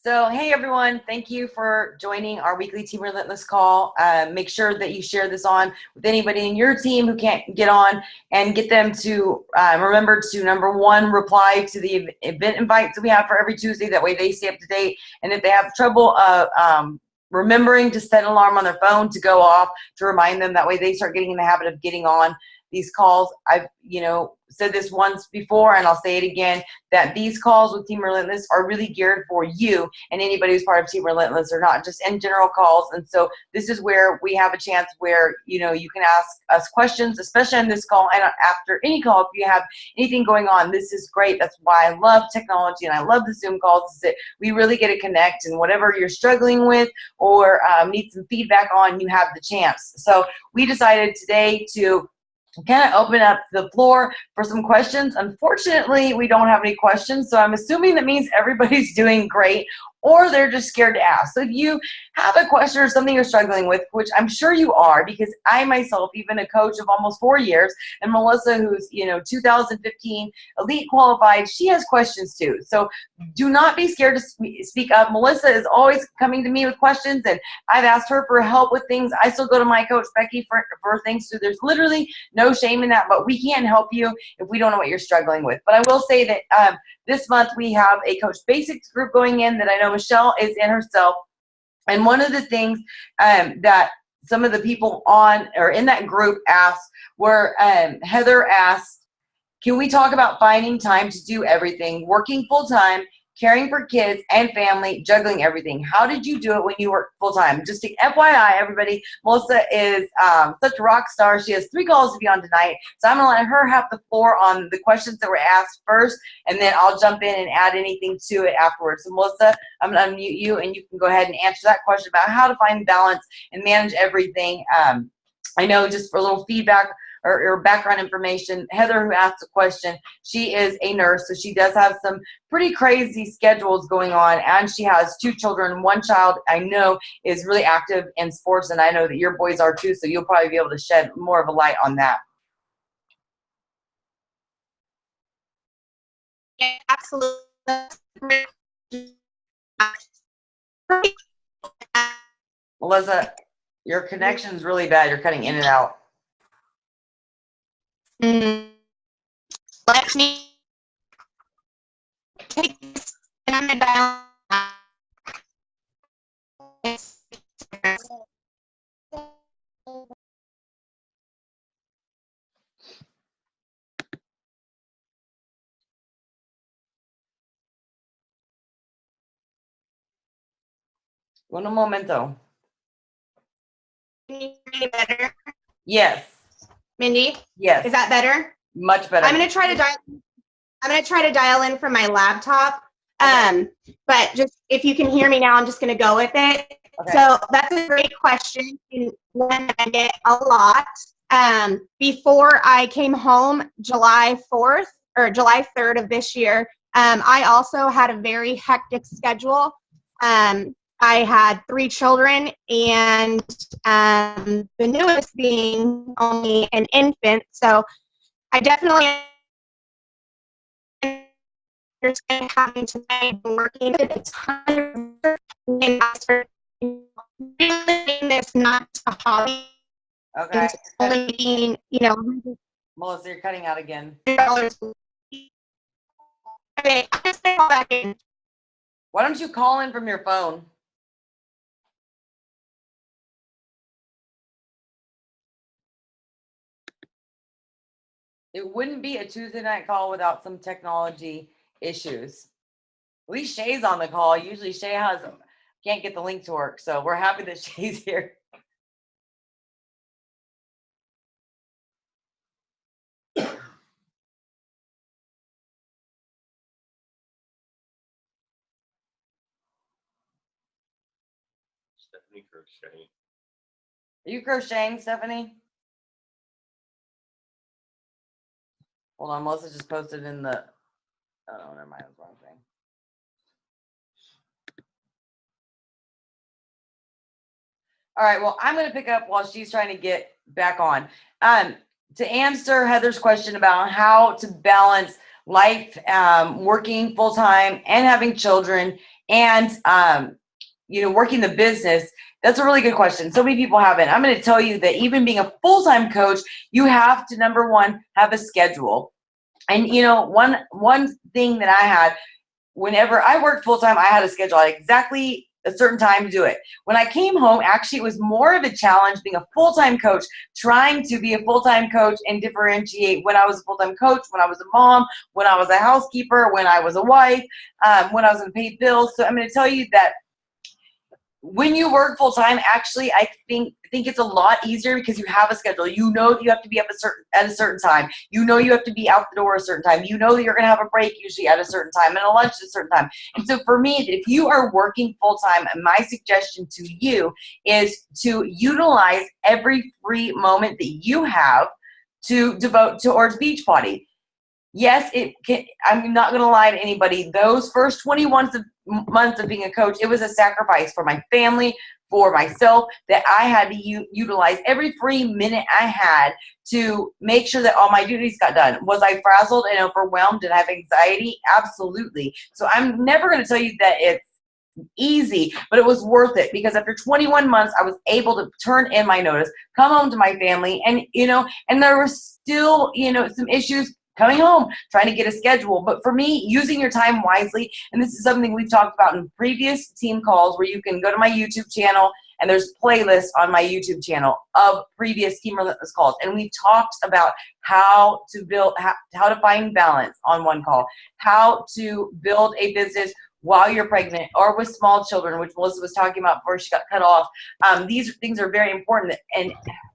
So, hey everyone, thank you for joining our weekly Team Relentless call. Make sure that you share this on with anybody in your team who can't get on, and get them to remember to, number one, reply to the event invites that we have for every Tuesday. That way they stay up to date. And if they have trouble remembering to set an alarm on their phone to go off to remind them, that way they start getting in the habit of getting on these calls. I've said this once before, and I'll say it again, that these calls with Team Relentless are really geared for you and anybody who's part of Team Relentless, or not just in general calls. And so this is where we have a chance where you can ask us questions, especially on this call and after any call. If you have anything going on, this is great. That's why I love technology and I love the Zoom calls, is that we really get to connect, and whatever you're struggling with or need some feedback on, you have the chance. So we decided today to kind of open up the floor for some questions. Unfortunately, we don't have any questions, so I'm assuming that means everybody's doing great, or they're just scared to ask. So if you have a question or something you're struggling with, which I'm sure you are, because I myself, even a coach of almost 4 years, and Melissa, who's 2015 elite qualified, she has questions too. So do not be scared to speak up. Melissa is always coming to me with questions, and I've asked her for help with things. I still go to my coach Becky for things. So there's literally no shame in that, but we can't help you if we don't know what you're struggling with. But I will say that this month we have a Coach Basics group going in that I know Michelle is in herself. And one of the things that some of the people on or in that group asked were, Heather asked, can we talk about finding time to do everything, working full-time, caring for kids and family, juggling everything? How did you do it when you work full-time? Just to FYI, everybody, Melissa is such a rock star. She has 3 calls to be on tonight. So I'm going to let her have the floor on the questions that were asked first, and then I'll jump in and add anything to it afterwards. So Melissa, I'm going to unmute you, and you can go ahead and answer that question about how to find balance and manage everything. I know, just for a little feedback or background information, Heather, who asked the question, she is a nurse, so she does have some pretty crazy schedules going on, and she has 2 children. One child I know is really active in sports, and I know that your boys are too, so you'll probably be able to shed more of a light on that. Yeah, absolutely. Melissa, your connection is really bad. You're cutting in and out. Let me take this, and I'm going to dial. Un momento. Can you hear me better? Yes. Mindy? Yes. Is that better? Much better. I'm going to try to dial in from my laptop. But just if you can hear me now, I'm just going to go with it. Okay. So that's a great question, and one I get a lot. Before I came home July 4th or July 3rd of this year, I also had a very hectic schedule. I had 3 children, and the newest being only an infant. So I definitely understand having to be working a ton and I started really this not a hobby. Okay. Only being, Melissa, you're cutting out again. $100. Okay, I'm just gonna call back in. Why don't you call in from your phone? It wouldn't be a Tuesday night call without some technology issues. At least Shay's on the call. Usually Shay can't get the link to work, so we're happy that Shay's here. Stephanie crocheting. Are you crocheting, Stephanie? Hold on, Melissa just posted in the. Oh, never mind, that's the wrong thing. All right, well, I'm going to pick up while she's trying to get back on. To answer Heather's question about how to balance life, working full-time and having children and working the business? That's a really good question. So many people haven't. I'm going to tell you that even being a full-time coach, you have to, number one, have a schedule. And one thing that I had, whenever I worked full-time, I had a schedule. I had exactly a certain time to do it. When I came home, actually, it was more of a challenge being a full-time coach, trying to be a full-time coach and differentiate when I was a full-time coach, when I was a mom, when I was a housekeeper, when I was a wife, when I was going to pay bills. So I'm going to tell you that when you work full time, actually, I think it's a lot easier because you have a schedule. You know that you have to be up at a certain time. You know you have to be out the door at a certain time. You know that you're going to have a break usually at a certain time and a lunch at a certain time. And so for me, if you are working full time, my suggestion to you is to utilize every free moment that you have to devote towards Beachbody. Yes, I'm not going to lie to anybody. Those first 21 months of being a coach, it was a sacrifice for my family, for myself, that I had to utilize every free minute I had to make sure that all my duties got done. Was I frazzled and overwhelmed? Did I have anxiety? Absolutely. So I'm never going to tell you that it's easy, but it was worth it, because after 21 months, I was able to turn in my notice, come home to my family, and there were still, some issues coming home, trying to get a schedule. But for me, using your time wisely, and this is something we've talked about in previous team calls, where you can go to my YouTube channel, and there's playlists on my YouTube channel of previous Team Relentless calls. And we talked about how to find balance on one call, how to build a business while you're pregnant or with small children, which Melissa was talking about before she got cut off. These things are very important.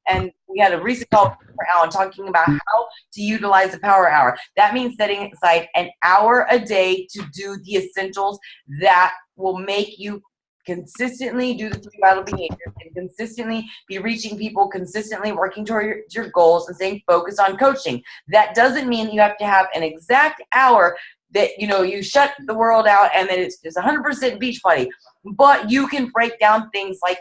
And we had a recent call for Alan talking about how to utilize the power hour. That means setting aside an hour a day to do the essentials that will make you consistently do the 3 vital behaviors and consistently be reaching people, consistently working toward your goals and staying focused on coaching. That doesn't mean you have to have an exact hour that you shut the world out and then it's 100% Beachbody. But you can break down things like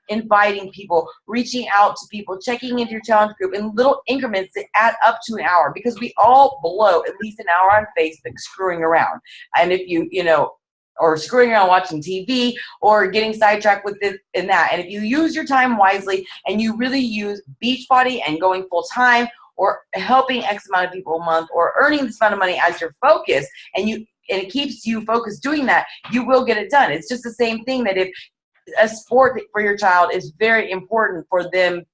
inviting people, reaching out to people, checking into your challenge group in little increments that add up to an hour, because we all blow at least an hour on Facebook screwing around. And if or screwing around watching TV or getting sidetracked with this and that. And if you use your time wisely and you really use Beachbody and going full time, or helping X amount of people a month, or earning this amount of money as your focus, and it keeps you focused doing that, you will get it done. It's just the same thing that if a sport for your child is very important for them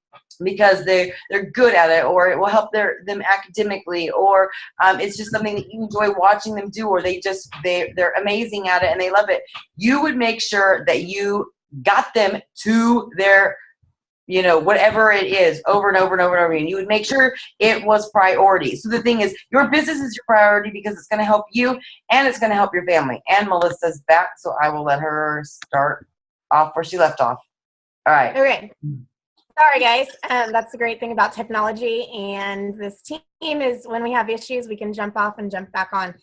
because they're good at it, or it will help them academically, or it's just something that you enjoy watching them do, or they're amazing at it and they love it, you would make sure that you got them to their whatever it is over and over and over and over again. You would make sure it was priority. So the thing is, your business is your priority because it's going to help you and it's going to help your family. And Melissa's back, so I will let her start off where she left off. All right. Okay. Sorry, guys. That's the great thing about technology and this team is when we have issues, we can jump off and jump back on.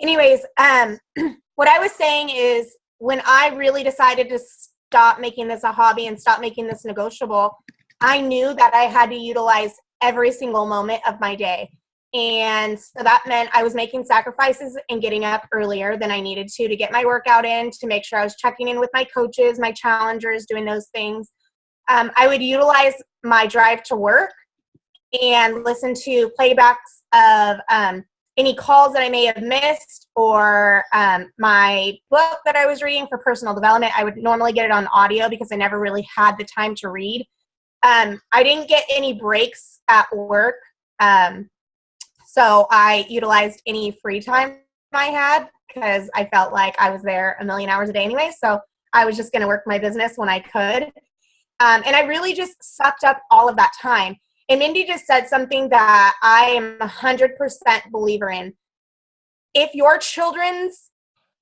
Anyways, what I was saying is when I really decided to stop making this a hobby and stop making this negotiable, I knew that I had to utilize every single moment of my day. And so that meant I was making sacrifices and getting up earlier than I needed to get my workout in, to make sure I was checking in with my coaches, my challengers, doing those things. I would utilize my drive to work and listen to playbacks of any calls that I may have missed, or my book that I was reading for personal development. I would normally get it on audio because I never really had the time to read. I didn't get any breaks at work, so I utilized any free time I had because I felt like I was there a million hours a day anyway, so I was just going to work my business when I could. And I really just sucked up all of that time. And Mindy just said something that I am 100% believer in. If your children's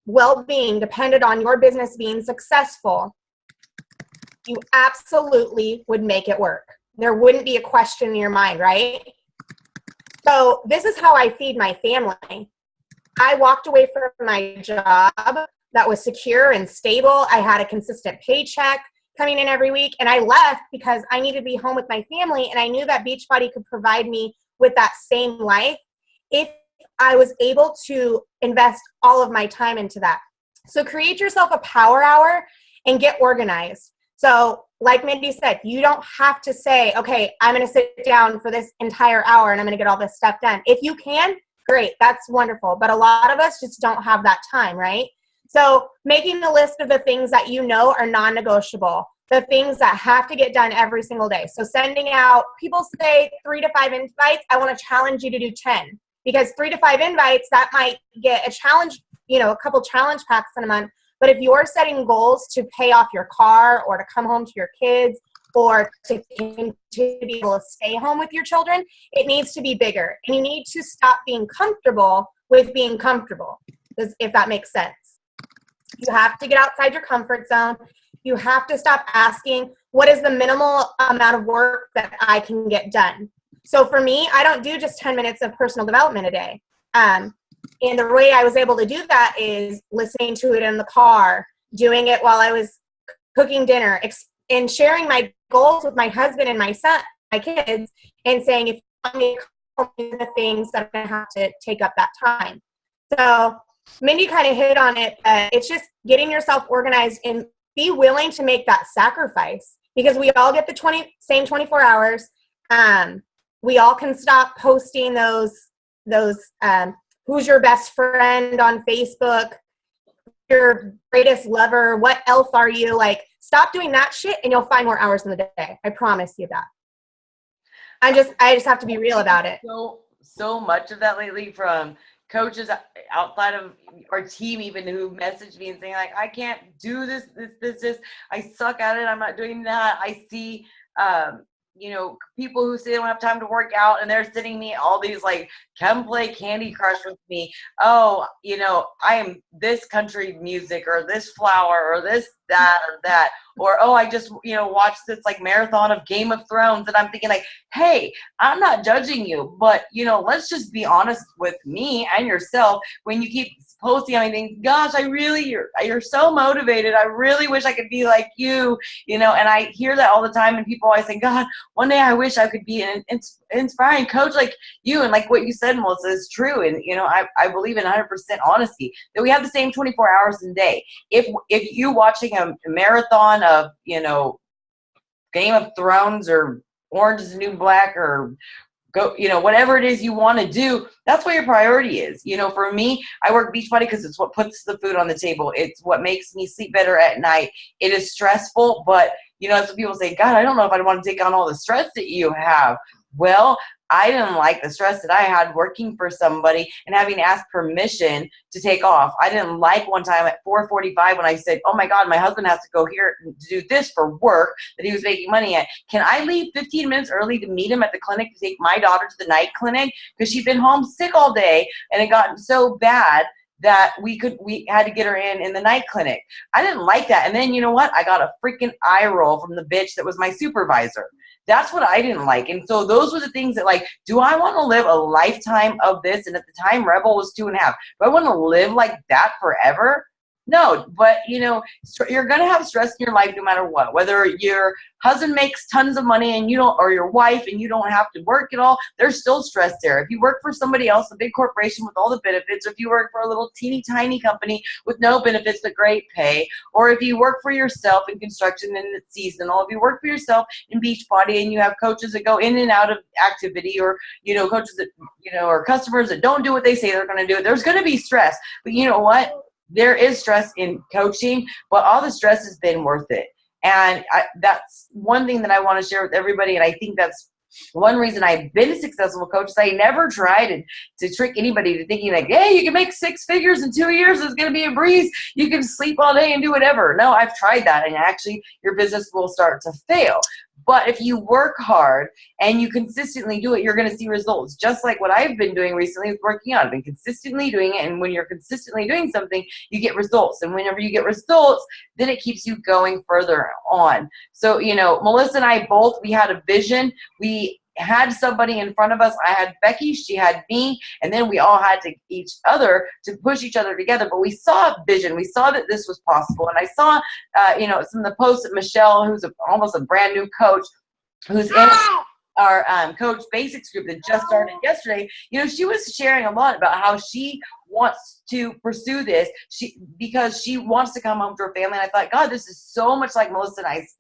well-being depended on your business being successful, you absolutely would make it work. There wouldn't be a question in your mind, right? So this is how I feed my family. I walked away from my job that was secure and stable. I had a consistent paycheck coming in every week, and I left because I needed to be home with my family, and I knew that Beachbody could provide me with that same life if I was able to invest all of my time into that. So create yourself a power hour and get organized. So like Mindy said, you don't have to say, okay, I'm going to sit down for this entire hour and I'm going to get all this stuff done. If you can, great, that's wonderful. But a lot of us just don't have that time, right? So making a list of the things that you know are non-negotiable, the things that have to get done every single day. So sending out, people say 3 to 5 invites. I want to challenge you to do 10, because 3 to 5 invites, that might get a challenge, a couple challenge packs in a month. But if you're setting goals to pay off your car or to come home to your kids or to be able to stay home with your children, it needs to be bigger. And you need to stop being comfortable with being comfortable, if that makes sense. You have to get outside your comfort zone. You have to stop asking, what is the minimal amount of work that I can get done? So for me, I don't do just 10 minutes of personal development a day. And the way I was able to do that is listening to it in the car, doing it while I was cooking dinner, and sharing my goals with my husband and my son, my kids, and saying, if you want me to do the things that I'm going to have to take up that time. So Mindy kind of hit on it. It's just getting yourself organized and be willing to make that sacrifice, because we all get the same 24 hours. We all can stop posting those who's your best friend on Facebook, your greatest lover, what elf are you? Like, stop doing that shit and you'll find more hours in the day. I promise you that. I just have to be real about it. So much of that lately from coaches outside of our team even who messaged me and saying, like, I can't do this, I suck at it, I'm not doing that. I see people who say they don't have time to work out and they're sending me all these like, come play Candy Crush with me. Oh, I am this country music or this flower or this, that, or that. Or, oh, I just, watched this like marathon of Game of Thrones. And I'm thinking like, hey, I'm not judging you, but, let's just be honest with me and yourself when you keep posting anything. Gosh, you're so motivated. I really wish I could be like you, and I hear that all the time. And people always say, God, one day I wish I could be an inspiring coach like you. And like what you said, Melissa, is true. And, I believe in 100% honesty that we have the same 24 hours a day. If you watching a marathon of, Game of Thrones or Orange is the New Black or go, whatever it is you want to do, that's what your priority is. For me, I work Beachbody because it's what puts the food on the table. It's what makes me sleep better at night. It is stressful, but that's what people say, God, I don't know if I want to take on all the stress that you have. Well, I didn't like the stress that I had working for somebody and having to ask permission to take off. I didn't like one time at 4:45 when I said, oh my God, my husband has to go here to do this for work that he was making money at. Can I leave 15 minutes early to meet him at the clinic to take my daughter to the night clinic? Because she'd been home sick all day and it got so bad that we had to get her in the night clinic. I didn't like that. And then you know what? I got a freaking eye roll from the bitch that was my supervisor. That's what I didn't like. And so those were the things that, like, do I want to live a lifetime of this? And at the time, Rebel was 2.5. Do I want to live like that forever? No, but you're going to have stress in your life no matter what. Whether your husband makes tons of money and you don't, or your wife, and you don't have to work at all, there's still stress there. If you work for somebody else, a big corporation with all the benefits, or if you work for a little teeny tiny company with no benefits but great pay, or if you work for yourself in construction and it's seasonal, if you work for yourself in Beachbody and you have coaches that go in and out of activity, or coaches that or customers that don't do what they say they're going to do, there's going to be stress. But you know what? There is stress in coaching, but all the stress has been worth it. And that's one thing that I want to share with everybody. And I think that's one reason I've been a successful coach. Is I never tried to trick anybody to thinking like, hey, you can make 6 figures in 2 years. It's going to be a breeze. You can sleep all day and do whatever. No, I've tried that. And actually your business will start to fail. But if you work hard and you consistently do it, you're going to see results. Just like what I've been doing recently with working out. I've been consistently doing it. And when you're consistently doing something, you get results. And whenever you get results, then it keeps you going further on. So, Melissa and I both, we had a vision. We had somebody in front of us. I had Becky, she had me, and then we all had to each other to push each other together. But we saw a vision. We saw that this was possible. And I saw, some of the posts that Michelle, who's almost a brand new coach, who's in Coach Basics group that just started yesterday, she was sharing a lot about how she wants to pursue this because she wants to come home to her family. And I thought, God, this is so much like Melissa and I's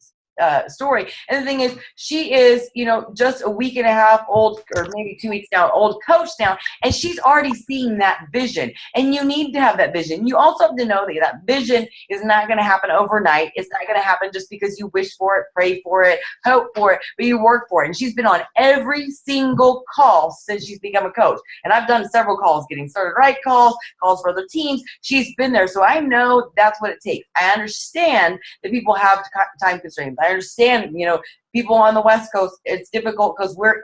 story. And the thing is, she is, just a week and a half old, or maybe 2 weeks now, old coach now, and she's already seeing that vision. And you need to have that vision. You also have to know that that vision is not going to happen overnight. It's not going to happen just because you wish for it, pray for it, hope for it, but you work for it. And she's been on every single call since she's become a coach. And I've done several calls, getting started right calls for other teams. She's been there. So I know that's what it takes. I understand that people have time constraints. I understand, people on the West Coast, it's difficult because we're,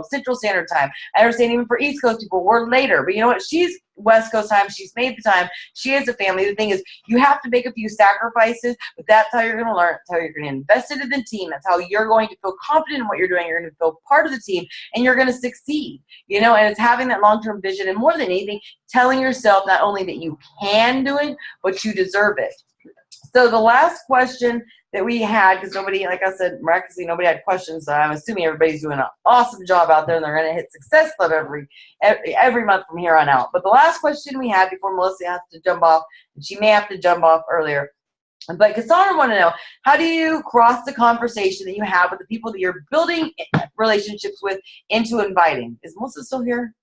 Central Standard Time. I understand even for East Coast people, we're later. But you know what? She's West Coast time. She's made the time. She has a family. The thing is, you have to make a few sacrifices, but that's how you're going to learn. That's how you're going to invest it in the team. That's how you're going to feel confident in what you're doing. You're going to feel part of the team, and you're going to succeed. And it's having that long-term vision, and more than anything, telling yourself not only that you can do it, but you deserve it. So the last question that we had, because nobody, like I said, miraculously nobody had questions, so I'm assuming everybody's doing an awesome job out there, and they're going to hit Success Club every month from here on out. But the last question we had before Melissa has to jump off, and she may have to jump off earlier, but Cassandra wanted to know, how do you cross the conversation that you have with the people that you're building relationships with into inviting? Is Melissa still here?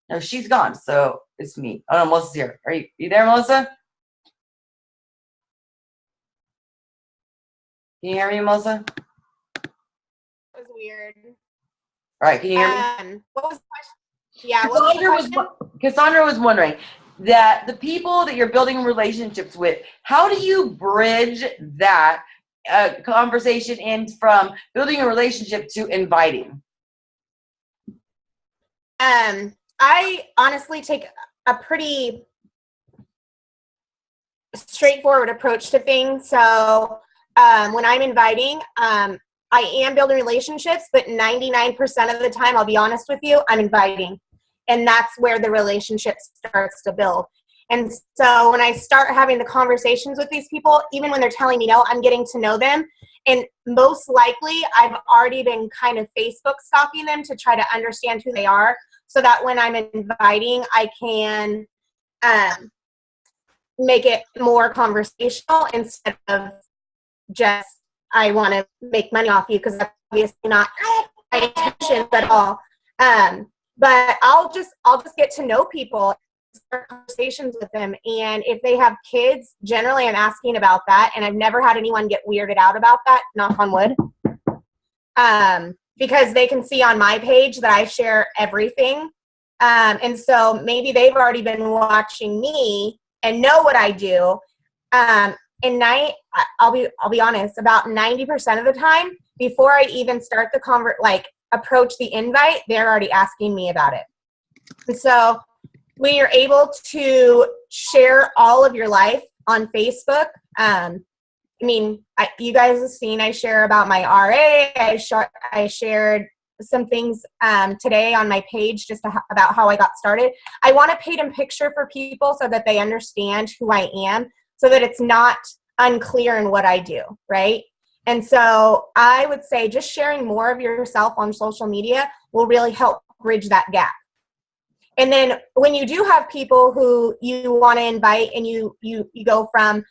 No, she's gone, so it's me. Oh, no, Melissa's here. Are you there, Melissa? Can you hear me, Melissa? That was weird. All right, can you hear me? What was the question? Yeah, what was the question? Cassandra was wondering that the people that you're building relationships with, how do you bridge that conversation in from building a relationship to inviting? I honestly take a pretty straightforward approach to things. So when I'm inviting, I am building relationships, but 99% of the time, I'll be honest with you, I'm inviting. And that's where the relationship starts to build. And so when I start having the conversations with these people, even when they're telling me no, I'm getting to know them. And most likely, I've already been kind of Facebook stalking them to try to understand who they are, so that when I'm inviting, I can make it more conversational instead of just, I want to make money off you, because that's obviously not my intentions at all. But I'll just get to know people, start conversations with them. And if they have kids, generally I'm asking about that. And I've never had anyone get weirded out about that, knock on wood. Because they can see on my page that I share everything. And so maybe they've already been watching me and know what I do. And I'll be honest, about 90% of the time, before I even start the approach the invite, they're already asking me about it. And so when you're able to share all of your life on Facebook, you guys have seen I share about my RA. I shared some things today on my page just about how I got started. I want to paint a picture for people so that they understand who I am, so that it's not unclear in what I do, right? And so I would say just sharing more of yourself on social media will really help bridge that gap. And then when you do have people who you want to invite, and you go from,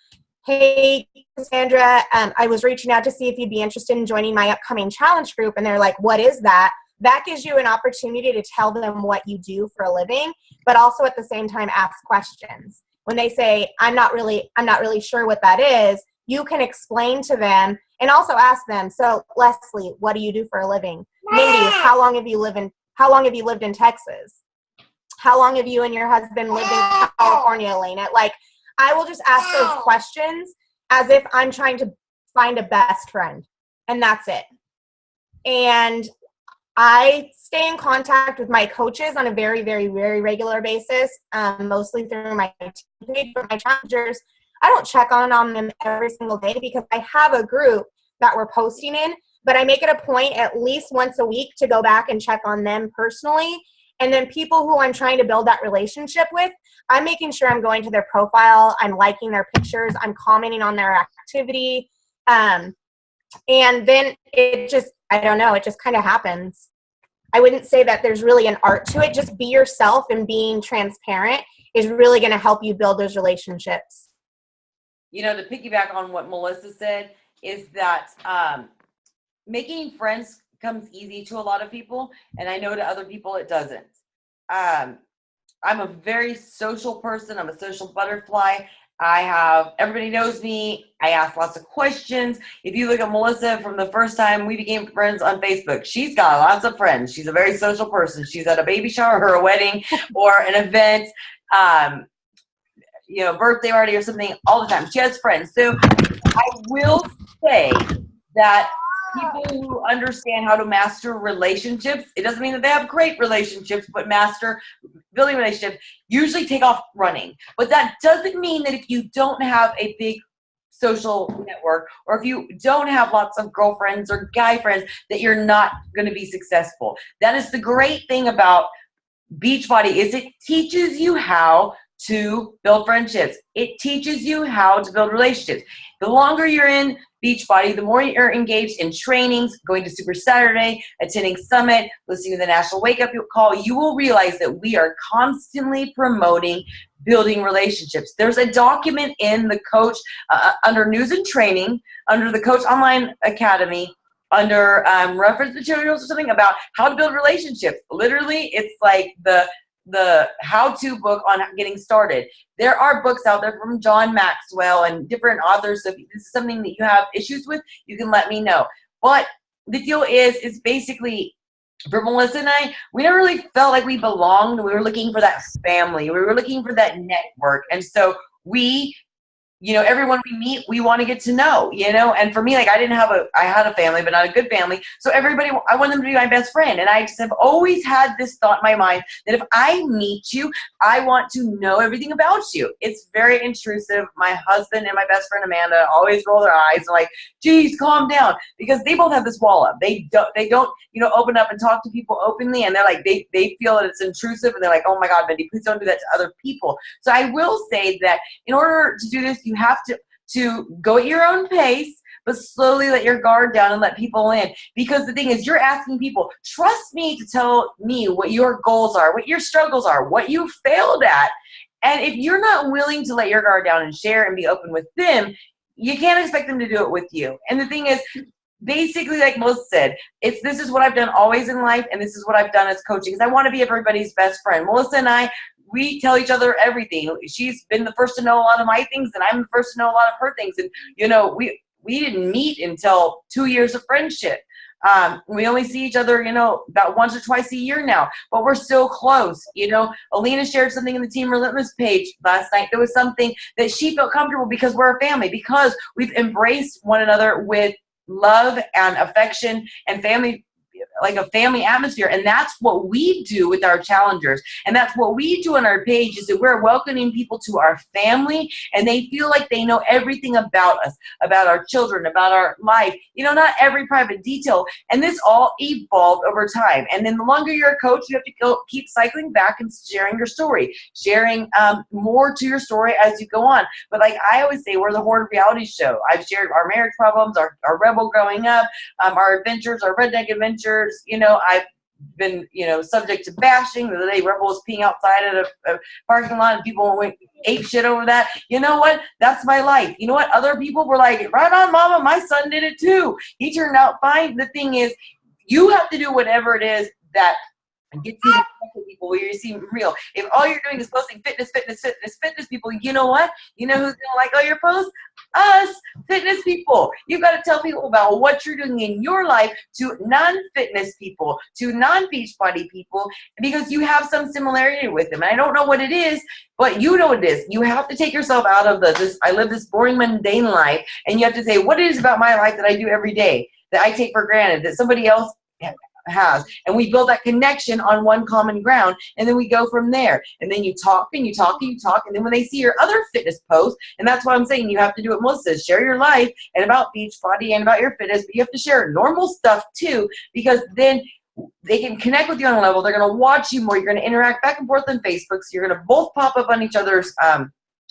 hey, Cassandra, I was reaching out to see if you'd be interested in joining my upcoming challenge group. And they're like, what is that? That gives you an opportunity to tell them what you do for a living, but also at the same time ask questions. When they say, I'm not really sure what that is, you can explain to them and also ask them, so Leslie, what do you do for a living? Mindy, how long have you lived in Texas? How long have you and your husband lived in California, Elena? I will just ask those questions as if I'm trying to find a best friend, and that's it. And I stay in contact with my coaches on a very, very, very regular basis, mostly through my page. For my challengers, I don't check on them every single day because I have a group that we're posting in, but I make it a point at least once a week to go back and check on them personally. And then people who I'm trying to build that relationship with, I'm making sure I'm going to their profile, I'm liking their pictures, I'm commenting on their activity. And then it just, I don't know, it just kind of happens. I wouldn't say that there's really an art to it. Just be yourself, and being transparent is really going to help you build those relationships. You know, to piggyback on what Melissa said, is that making friends comes easy to a lot of people, and I know to other people it doesn't. I'm a very social person. I'm a social butterfly. Everybody knows me. I ask lots of questions. If you look at Melissa from the first time we became friends on Facebook, she's got lots of friends. She's a very social person. She's at a baby shower or a wedding or an event, birthday party or something all the time. She has friends. So I will say that people who understand how to master relationships, it doesn't mean that they have great relationships, but master building relationships, usually take off running. But that doesn't mean that if you don't have a big social network, or if you don't have lots of girlfriends or guy friends, that you're not going to be successful. That is the great thing about Beachbody, is it teaches you how to build friendships. It teaches you how to build relationships. The longer you're in Beachbody, the more you're engaged in trainings, going to Super Saturday, attending Summit, listening to the National Wake Up Call, you will realize that we are constantly promoting building relationships. There's a document in the coach, under news and training, under the Coach Online Academy, under reference materials or something, about how to build relationships. Literally, it's like the how-to book on getting started. There are books out there from John Maxwell and different authors. So if this is something that you have issues with, you can let me know. But the deal is basically, for Melissa and I, we never really felt like we belonged. We were looking for that family. We were looking for that network. And so we, everyone we meet, we want to get to know, and for me, like, I had a family, but not a good family. So everybody, I want them to be my best friend. And I just have always had this thought in my mind that if I meet you, I want to know everything about you. It's very intrusive. My husband and my best friend, Amanda, always roll their eyes and like, geez, calm down, because they both have this wall up. They don't, open up and talk to people openly. And they're like, they feel that it's intrusive, and they're like, oh my God, Mindy, please don't do that to other people. So I will say that in order to do this, you have to go at your own pace, but slowly let your guard down and let people in. Because the thing is, you're asking people, trust me to tell me what your goals are, what your struggles are, what you failed at. And if you're not willing to let your guard down and share and be open with them, you can't expect them to do it with you. And the thing is, basically, like Melissa said, this is what I've done always in life, and this is what I've done as coaching, because I want to be everybody's best friend. Melissa and I, we tell each other everything. She's been the first to know a lot of my things, and I'm the first to know a lot of her things. And, we didn't meet until 2 years of friendship. We only see each other, about once or twice a year now, but we're still close. Alina shared something in the Team Relentless page last night. There was something that she felt comfortable, because we're a family, because we've embraced one another with love and affection and family, like a family atmosphere. And that's what we do with our challengers. And that's what we do on our page, is that we're welcoming people to our family, and they feel like they know everything about us, about our children, about our life, not every private detail. And this all evolved over time. And then the longer you're a coach, you have to keep cycling back and sharing your story, sharing more to your story as you go on. But like I always say, we're the Horde reality show. I've shared our marriage problems, our rebel growing up, our adventures, our redneck adventures. I've been, subject to bashing. The other day, Rebel was peeing outside at a parking lot, and people went ape shit over that. You know what? That's my life. You know what? Other people were like, right on, mama, my son did it too. He turned out fine. The thing is, you have to do whatever it is that gets you to connect with people where you seem real. If all you're doing is posting fitness people, you know what? You know who's gonna like all your posts? Us, fitness people. You've got to tell people about what you're doing in your life to non-fitness people, to non-Beachbody people, because you have some similarity with them. And I don't know what it is, but you know what it is. You have to take yourself out of I live this boring, mundane life, and you have to say, what it is about my life that I do every day that I take for granted, that somebody else has. And we build that connection on one common ground, and then we go from there. And then you talk and you talk and you talk, and then when they see your other fitness posts, and that's what I'm saying, you have to do what Melissa says, share your life and about Beachbody and about your fitness, but you have to share normal stuff too, because then they can connect with you on a level. They're going to watch you more. You're going to interact back and forth on Facebook, so you're going to both pop up on each other's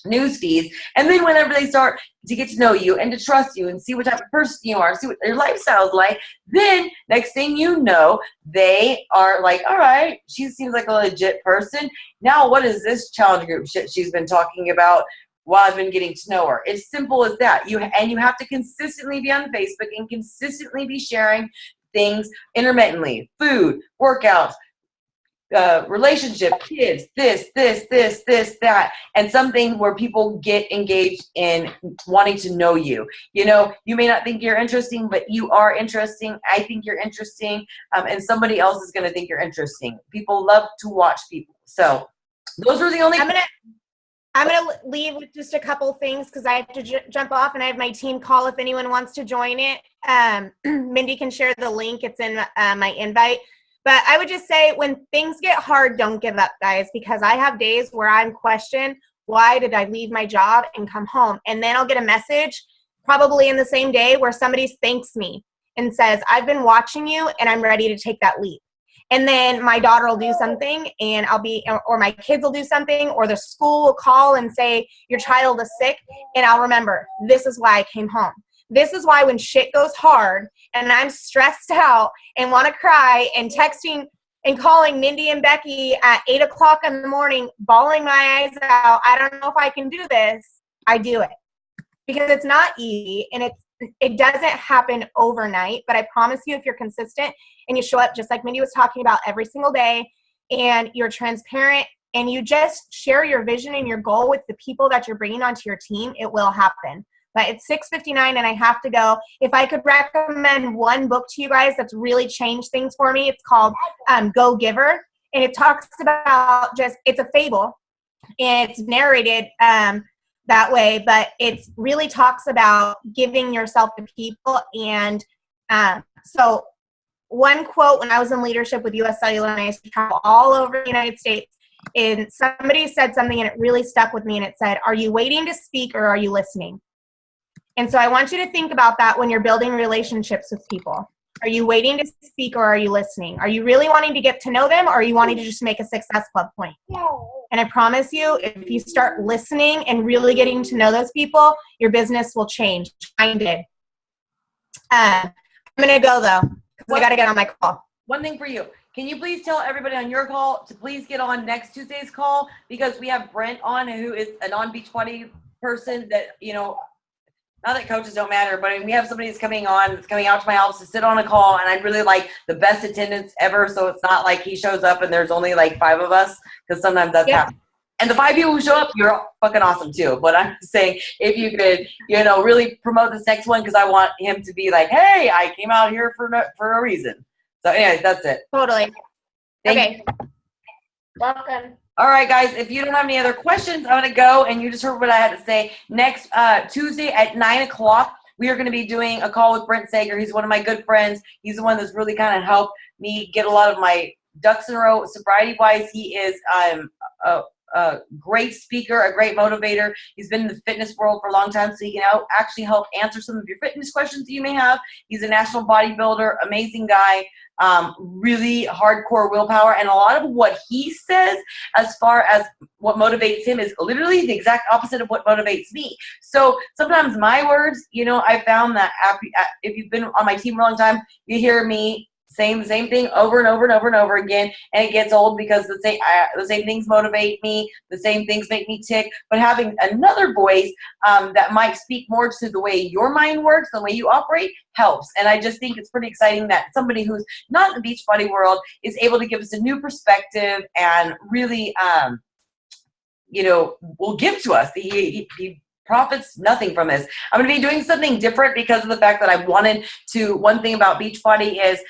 news feeds. And then whenever they start to get to know you and to trust you and see what type of person you are, see what your lifestyle is like, then next thing you know, they are like, all right, she seems like a legit person. Now what is this challenge group shit she's been talking about while I've been getting to know her? It's simple as that. You have to consistently be on Facebook and consistently be sharing things intermittently, food, workouts, relationship, kids, this, that, and something where people get engaged in wanting to know you. You know, you may not think you're interesting, but you are interesting. I think you're interesting, and somebody else is going to think you're interesting. People love to watch people. So those were the only. I'm gonna leave with just a couple things because I have to jump off, and I have my team call if anyone wants to join it. Mindy can share the link. It's in my invite. But I would just say when things get hard, don't give up, guys, because I have days where I'm questioned, why did I leave my job and come home? And then I'll get a message probably in the same day where somebody thanks me and says, I've been watching you and I'm ready to take that leap. And then my daughter will do something and or my kids will do something, or the school will call and say, your child is sick. And I'll remember, this is why I came home. This is why when shit goes hard and I'm stressed out and want to cry and texting and calling Mindy and Becky at 8 o'clock in the morning, bawling my eyes out, I don't know if I can do this, I do it. Because it's not easy and it doesn't happen overnight, but I promise you if you're consistent and you show up just like Mindy was talking about every single day and you're transparent and you just share your vision and your goal with the people that you're bringing onto your team, it will happen. But it's 6:59 and I have to go. If I could recommend one book to you guys that's really changed things for me, it's called Go Giver. And it talks about it's a fable and it's narrated that way, but it really talks about giving yourself to people. And so one quote when I was in leadership with US Cellular and I used to travel all over the United States, and somebody said something and it really stuck with me, and it said, are you waiting to speak or are you listening? And so I want you to think about that when you're building relationships with people. Are you waiting to speak or are you listening? Are you really wanting to get to know them, or are you wanting to just make a success club point? And I promise you, if you start listening and really getting to know those people, your business will change. Mine did. I'm going to go, though, because I got to get on my call. One thing for you. Can you please tell everybody on your call to please get on next Tuesday's call, because we have Brent on, who is a non-Beachbody person that, you know, not that coaches don't matter, but I mean, we have somebody that's coming out to my house to sit on a call, and I'd really like the best attendance ever, so it's not like he shows up and there's only like 5 of us, because sometimes that's happening. And the 5 people who show up, you're fucking awesome too. But I'm just saying, if you could, you know, really promote this next one, because I want him to be like, hey, I came out here for a reason. So anyways, that's it. Totally. Okay. Welcome. All right, guys, if you don't have any other questions, I'm going to go, and you just heard what I had to say. Next Tuesday at 9 o'clock, we are going to be doing a call with Brent Sager. He's one of my good friends. He's the one that's really kind of helped me get a lot of my ducks in a row sobriety-wise. He is a great speaker, a great motivator. He's been in the fitness world for a long time, so he can actually help answer some of your fitness questions that you may have. He's a national bodybuilder, amazing guy, really hardcore willpower, and a lot of what he says as far as what motivates him is literally the exact opposite of what motivates me. So sometimes my words, you know, I found that if you've been on my team for a long time, you hear me saying the same thing over and over and over and over again, and it gets old because the same things motivate me, the same things make me tick. But having another voice that might speak more to the way your mind works, the way you operate, helps. And I just think it's pretty exciting that somebody who's not in the Beachbody world is able to give us a new perspective and really, you know, will give to us. He profits nothing from this. I'm going to be doing something different because of the fact that I wanted to. One thing about Beachbody is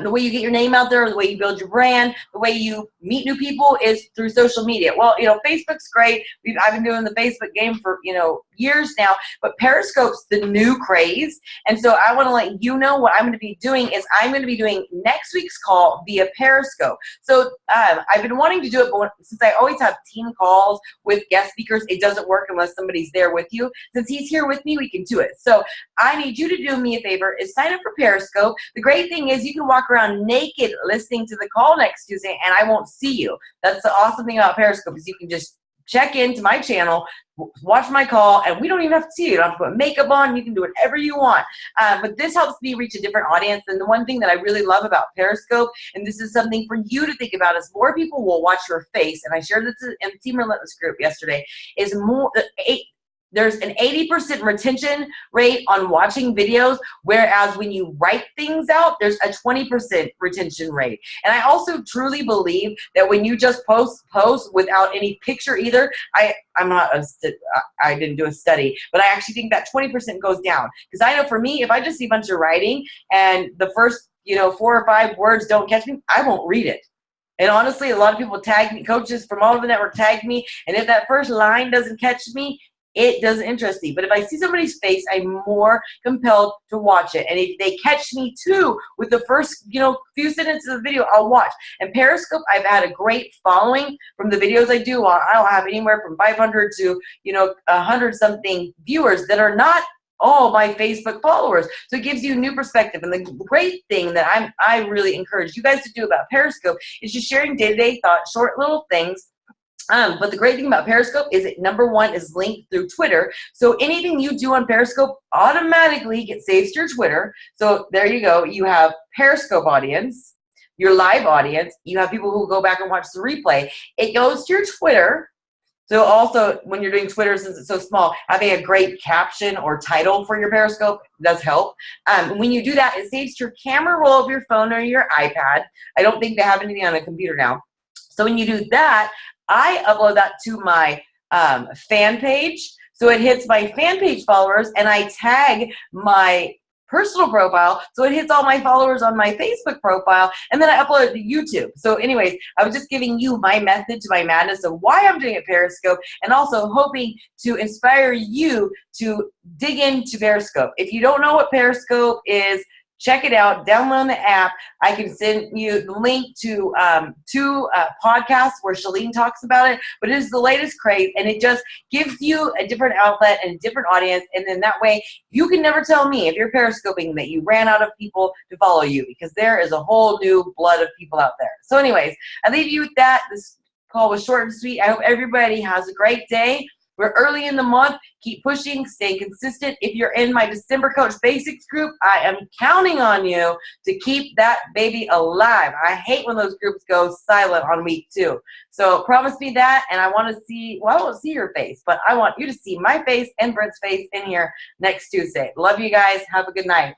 the way you get your name out there, the way you build your brand, the way you meet new people is through social media. Well, you know, Facebook's great. I've been doing the Facebook game for, you know, years now, but Periscope's the new craze. And so I want to let you know what I'm going to be doing is I'm going to be doing next week's call via Periscope. So I've been wanting to do it, but since I always have team calls with guest speakers, it doesn't work unless somebody's there with you. Since he's here with me, we can do it. So I need you to do me a favor is sign up for Periscope. The great thing is you can walk around naked listening to the call next Tuesday and I won't see you. That's the awesome thing about Periscope is you can just check into my channel, watch my call, and we don't even have to see you. You don't have to put makeup on. You can do whatever you want. But this helps me reach a different audience. And the one thing that I really love about Periscope, and this is something for you to think about, is more people will watch your face. And I shared this in the Team Relentless group yesterday, is there's an 80% retention rate on watching videos, whereas when you write things out, there's a 20% retention rate. And I also truly believe that when you just post without any picture either, I didn't do a study, but I actually think that 20% goes down. Because I know for me, if I just see a bunch of writing and the first 4 or 5 words don't catch me, I won't read it. And honestly, a lot of people tag me, coaches from all over the network tag me, and if that first line doesn't catch me, it doesn't interest me. But if I see somebody's face, I'm more compelled to watch it. And if they catch me too with the first, few sentences of the video, I'll watch. And Periscope, I've had a great following from the videos I do. I'll have anywhere from 500 to 100 something viewers that are not all my Facebook followers. So it gives you a new perspective. And the great thing that I really encourage you guys to do about Periscope is just sharing day-to-day thoughts, short little things. But the great thing about Periscope is it, number one, is linked through Twitter. So anything you do on Periscope automatically gets saved to your Twitter. So there you go. You have Periscope audience, your live audience. You have people who go back and watch the replay. It goes to your Twitter. So also, when you're doing Twitter, since it's so small, having a great caption or title for your Periscope does help. When you do that, it saves to your camera roll of your phone or your iPad. I don't think they have anything on a computer now. So when you do that, I upload that to my fan page. So it hits my fan page followers, and I tag my personal profile, so it hits all my followers on my Facebook profile, and then I upload it to YouTube. So anyways, I was just giving you my method to my madness of why I'm doing it Periscope, and also hoping to inspire you to dig into Periscope. If you don't know what Periscope is, check it out, download the app. I can send you the link to 2 podcasts where Shalene talks about it, but it is the latest craze, and it just gives you a different outlet and a different audience, and then that way you can never tell me if you're Periscoping that you ran out of people to follow you, because there is a whole new blood of people out there. So anyways, I leave you with that. This call was short and sweet. I hope everybody has a great day. We're early in the month. Keep pushing, staying consistent. If you're in my December Coach Basics group, I am counting on you to keep that baby alive. I hate when those groups go silent on week 2. So promise me that, and I want to see, well, I won't see your face, but I want you to see my face and Brent's face in here next Tuesday. Love you guys. Have a good night.